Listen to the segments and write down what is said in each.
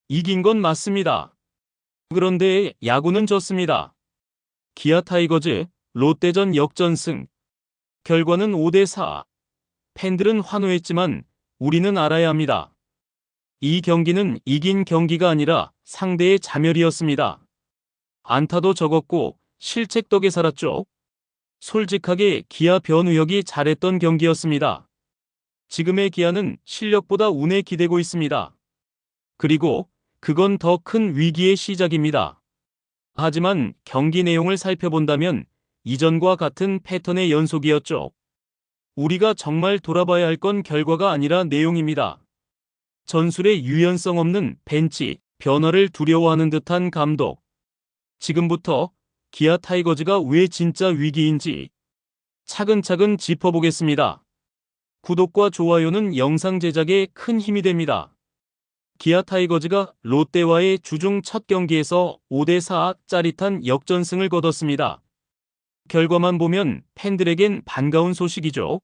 이긴 건 맞습니다. 그런데 야구는 졌습니다. 기아 타이거즈, 롯데전 역전승. 결과는 5대4. 팬들은 환호했지만 우리는 알아야 합니다. 이 경기는 이긴 경기가 아니라 상대의 자멸이었습니다. 안타도 적었고 실책 덕에 살았죠. 솔직하게 기아 변우혁이 잘했던 경기였습니다. 지금의 기아는 실력보다 운에 기대고 있습니다. 그리고 그건 더 큰 위기의 시작입니다. 하지만 경기 내용을 살펴본다면 이전과 같은 패턴의 연속이었죠. 우리가 정말 돌아봐야 할 건 결과가 아니라 내용입니다. 전술의 유연성 없는 벤치, 변화를 두려워하는 듯한 감독. 지금부터 기아 타이거즈가 왜 진짜 위기인지 차근차근 짚어보겠습니다. 구독과 좋아요는 영상 제작에 큰 힘이 됩니다. 기아 타이거즈가 롯데와의 주중 첫 경기에서 5대4 짜릿한 역전승을 거뒀습니다. 결과만 보면 팬들에겐 반가운 소식이죠.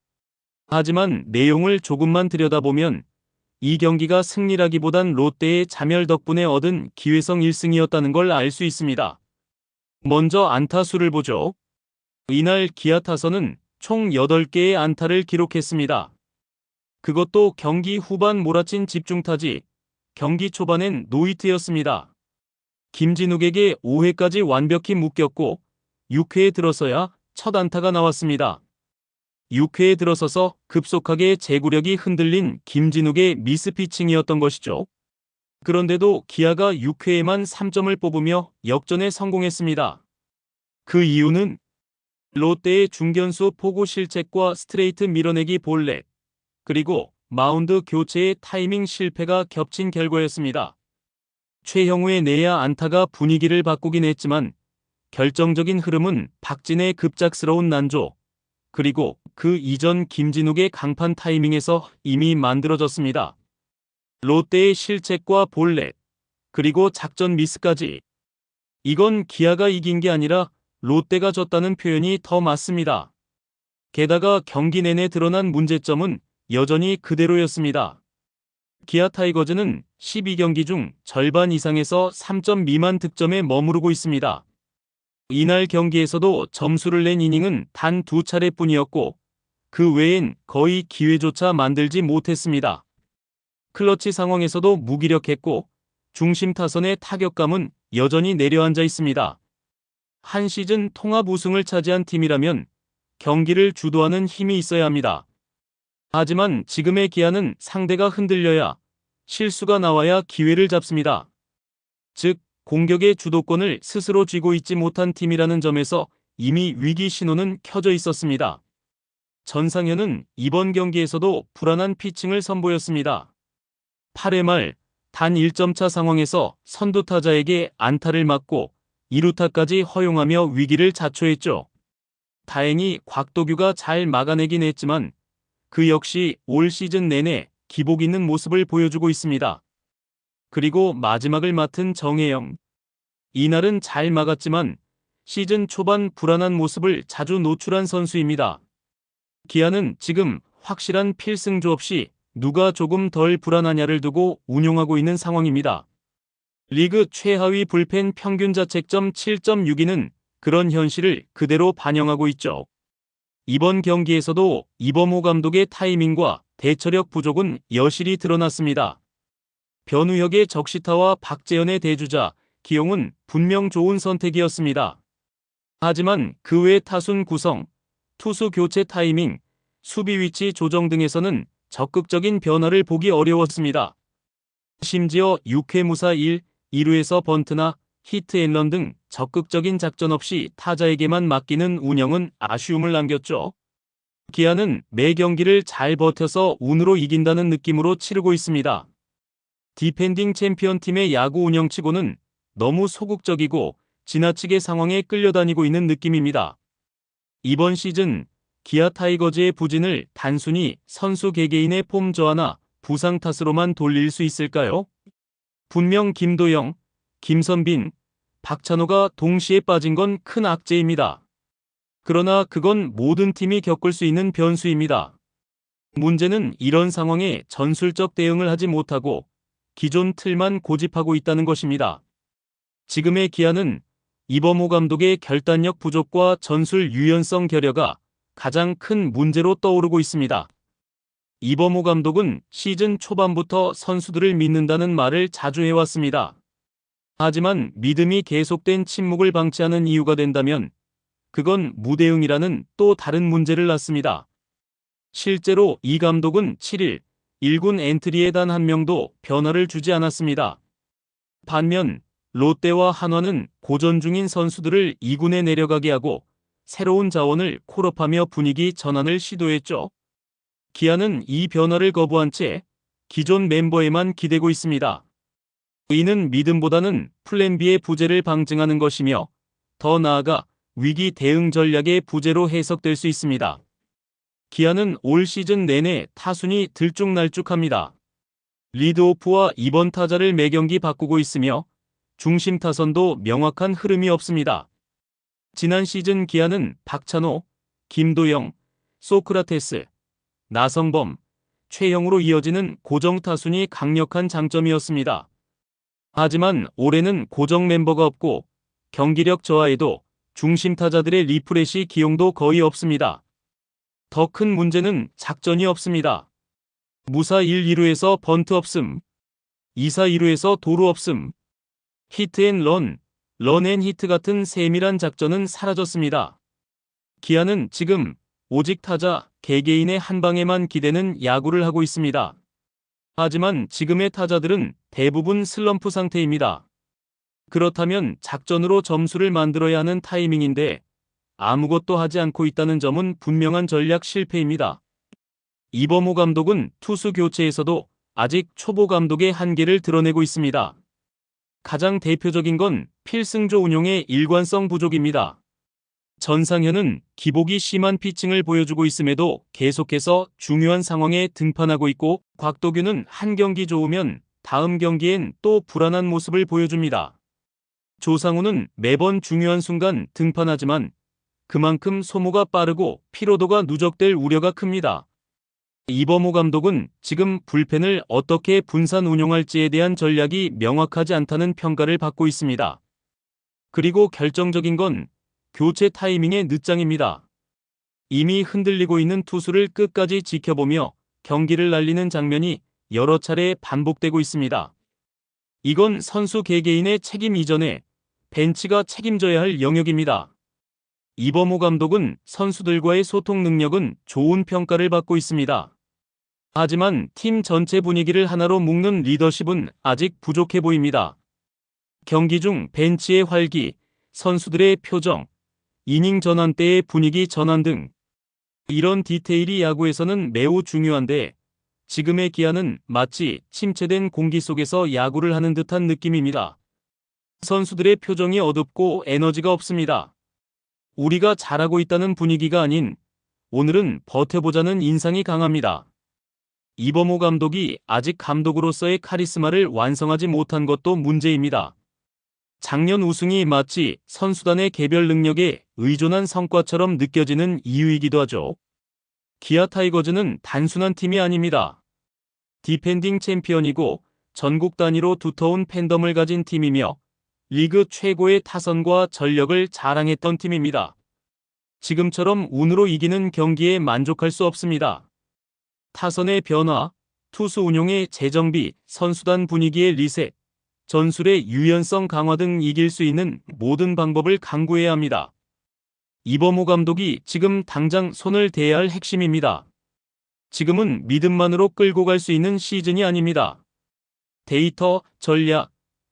하지만 내용을 조금만 들여다보면 이 경기가 승리라기보단 롯데의 자멸 덕분에 얻은 기회성 1승이었다는 걸 알 수 있습니다. 먼저 안타 수를 보죠. 이날 기아 타선은 총 8개의 안타를 기록했습니다. 그것도 경기 후반 몰아친 집중타지, 경기 초반엔 노히트였습니다. 김진욱에게 5회까지 완벽히 묶였고 6회에 들어서야 첫 안타가 나왔습니다. 6회에 들어서서 급속하게 제구력이 흔들린 김진욱의 미스피칭이었던 것이죠. 그런데도 기아가 6회에만 3점을 뽑으며 역전에 성공했습니다. 그 이유는 롯데의 중견수 포구 실책과 스트레이트 밀어내기 볼넷, 그리고 마운드 교체의 타이밍 실패가 겹친 결과였습니다. 최형우의 내야 안타가 분위기를 바꾸긴 했지만 결정적인 흐름은 박진의 급작스러운 난조, 그리고 그 이전 김진욱의 강판 타이밍에서 이미 만들어졌습니다. 롯데의 실책과 볼넷, 그리고 작전 미스까지. 이건 기아가 이긴 게 아니라 롯데가 졌다는 표현이 더 맞습니다. 게다가 경기 내내 드러난 문제점은 여전히 그대로였습니다. 기아 타이거즈는 12경기 중 절반 이상에서 3점 미만 득점에 머무르고 있습니다. 이날 경기에서도 점수를 낸 이닝은 단 2차례뿐이었고 그 외엔 거의 기회조차 만들지 못했습니다. 클러치 상황에서도 무기력했고 중심 타선의 타격감은 여전히 내려앉아 있습니다. 한 시즌 통합 우승을 차지한 팀이라면 경기를 주도하는 힘이 있어야 합니다. 하지만 지금의 기아는 상대가 흔들려야, 실수가 나와야 기회를 잡습니다. 즉, 공격의 주도권을 스스로 쥐고 있지 못한 팀이라는 점에서 이미 위기 신호는 켜져 있었습니다. 전상현은 이번 경기에서도 불안한 피칭을 선보였습니다. 8회 말 단 1점차 상황에서 선두타자에게 안타를 맞고 2루타까지 허용하며 위기를 자초했죠. 다행히 곽도규가 잘 막아내긴 했지만 그 역시 올 시즌 내내 기복 있는 모습을 보여주고 있습니다. 그리고 마지막을 맡은 정혜영. 이날은 잘 막았지만 시즌 초반 불안한 모습을 자주 노출한 선수입니다. 기아는 지금 확실한 필승조 없이 누가 조금 덜 불안하냐를 두고 운용하고 있는 상황입니다. 리그 최하위 불펜 평균 자책점 7.62는 그런 현실을 그대로 반영하고 있죠. 이번 경기에서도 이범호 감독의 타이밍과 대처력 부족은 여실히 드러났습니다. 변우혁의 적시타와 박재현의 대주자, 기용은 분명 좋은 선택이었습니다. 하지만 그 외 타순 구성, 투수 교체 타이밍, 수비 위치 조정 등에서는 적극적인 변화를 보기 어려웠습니다. 심지어 6회 무사 2루에서 번트나 히트앤런 등 적극적인 작전 없이 타자에게만 맡기는 운영은 아쉬움을 남겼죠. 기아는 매 경기를 잘 버텨서 운으로 이긴다는 느낌으로 치르고 있습니다. 디펜딩 챔피언 팀의 야구 운영치고는 너무 소극적이고 지나치게 상황에 끌려다니고 있는 느낌입니다. 이번 시즌 기아 타이거즈의 부진을 단순히 선수 개개인의 폼 저하나 부상 탓으로만 돌릴 수 있을까요? 분명 김도영, 김선빈, 박찬호가 동시에 빠진 건 큰 악재입니다. 그러나 그건 모든 팀이 겪을 수 있는 변수입니다. 문제는 이런 상황에 전술적 대응을 하지 못하고 기존 틀만 고집하고 있다는 것입니다. 지금의 기아는 이범호 감독의 결단력 부족과 전술 유연성 결여가 가장 큰 문제로 떠오르고 있습니다. 이범호 감독은 시즌 초반부터 선수들을 믿는다는 말을 자주 해왔습니다. 하지만 믿음이 계속된 침묵을 방치하는 이유가 된다면 그건 무대응이라는 또 다른 문제를 낳습니다. 실제로 이 감독은 7일 1군 엔트리에 단 한 명도 변화를 주지 않았습니다. 반면 롯데와 한화는 고전 중인 선수들을 2군에 내려가게 하고 새로운 자원을 콜업하며 분위기 전환을 시도했죠. 기아는 이 변화를 거부한 채 기존 멤버에만 기대고 있습니다. 이는 믿음보다는 플랜 B의 부재를 방증하는 것이며 더 나아가 위기 대응 전략의 부재로 해석될 수 있습니다. 기아는 올 시즌 내내 타순이 들쭉날쭉합니다. 리드오프와 2번 타자를 매경기 바꾸고 있으며 중심 타선도 명확한 흐름이 없습니다. 지난 시즌 기아는 박찬호, 김도영, 소크라테스, 나성범, 최영으로 이어지는 고정 타순이 강력한 장점이었습니다. 하지만 올해는 고정 멤버가 없고 경기력 저하에도 중심 타자들의 리프레시 기용도 거의 없습니다. 더 큰 문제는 작전이 없습니다. 무사 1, 2루에서 번트 없음, 2사 2루에서 도루 없음, 히트앤런, 런앤히트 같은 세밀한 작전은 사라졌습니다. 기아는 지금 오직 타자 개개인의 한 방에만 기대는 야구를 하고 있습니다. 하지만 지금의 타자들은 대부분 슬럼프 상태입니다. 그렇다면 작전으로 점수를 만들어야 하는 타이밍인데 아무것도 하지 않고 있다는 점은 분명한 전략 실패입니다. 이범호 감독은 투수 교체에서도 아직 초보 감독의 한계를 드러내고 있습니다. 가장 대표적인 건 필승조 운용의 일관성 부족입니다. 전상현은 기복이 심한 피칭을 보여주고 있음에도 계속해서 중요한 상황에 등판하고 있고 곽도균은 한 경기 좋으면 다음 경기엔 또 불안한 모습을 보여줍니다. 조상우는 매번 중요한 순간 등판하지만 그만큼 소모가 빠르고 피로도가 누적될 우려가 큽니다. 이범호 감독은 지금 불펜을 어떻게 분산 운용할지에 대한 전략이 명확하지 않다는 평가를 받고 있습니다. 그리고 결정적인 건 교체 타이밍의 늦장입니다. 이미 흔들리고 있는 투수를 끝까지 지켜보며 경기를 날리는 장면이 여러 차례 반복되고 있습니다. 이건 선수 개개인의 책임 이전에 벤치가 책임져야 할 영역입니다. 이범호 감독은 선수들과의 소통 능력은 좋은 평가를 받고 있습니다. 하지만 팀 전체 분위기를 하나로 묶는 리더십은 아직 부족해 보입니다. 경기 중 벤치의 활기, 선수들의 표정, 이닝 전환 때의 분위기 전환 등 이런 디테일이 야구에서는 매우 중요한데 지금의 기아는 마치 침체된 공기 속에서 야구를 하는 듯한 느낌입니다. 선수들의 표정이 어둡고 에너지가 없습니다. 우리가 잘하고 있다는 분위기가 아닌 오늘은 버텨보자는 인상이 강합니다. 이범호 감독이 아직 감독으로서의 카리스마를 완성하지 못한 것도 문제입니다. 작년 우승이 마치 선수단의 개별 능력에 의존한 성과처럼 느껴지는 이유이기도 하죠. 기아 타이거즈는 단순한 팀이 아닙니다. 디펜딩 챔피언이고 전국 단위로 두터운 팬덤을 가진 팀이며 리그 최고의 타선과 전력을 자랑했던 팀입니다. 지금처럼 운으로 이기는 경기에 만족할 수 없습니다. 타선의 변화, 투수 운용의 재정비, 선수단 분위기의 리셋, 전술의 유연성 강화 등 이길 수 있는 모든 방법을 강구해야 합니다. 이범호 감독이 지금 당장 손을 대야 할 핵심입니다. 지금은 믿음만으로 끌고 갈 수 있는 시즌이 아닙니다. 데이터, 전략,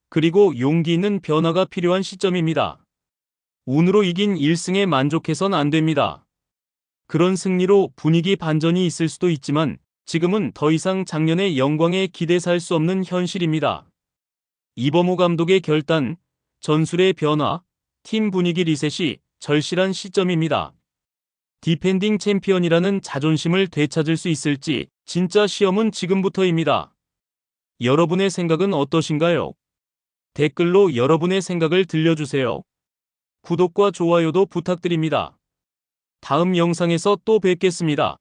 그리고 용기 있는 변화가 필요한 시점입니다. 운으로 이긴 1승에 만족해선 안 됩니다. 그런 승리로 분위기 반전이 있을 수도 있지만 지금은 더 이상 작년의 영광에 기대 살 수 없는 현실입니다. 이범호 감독의 결단, 전술의 변화, 팀 분위기 리셋이 절실한 시점입니다. 디펜딩 챔피언이라는 자존심을 되찾을 수 있을지 진짜 시험은 지금부터입니다. 여러분의 생각은 어떠신가요? 댓글로 여러분의 생각을 들려주세요. 구독과 좋아요도 부탁드립니다. 다음 영상에서 또 뵙겠습니다.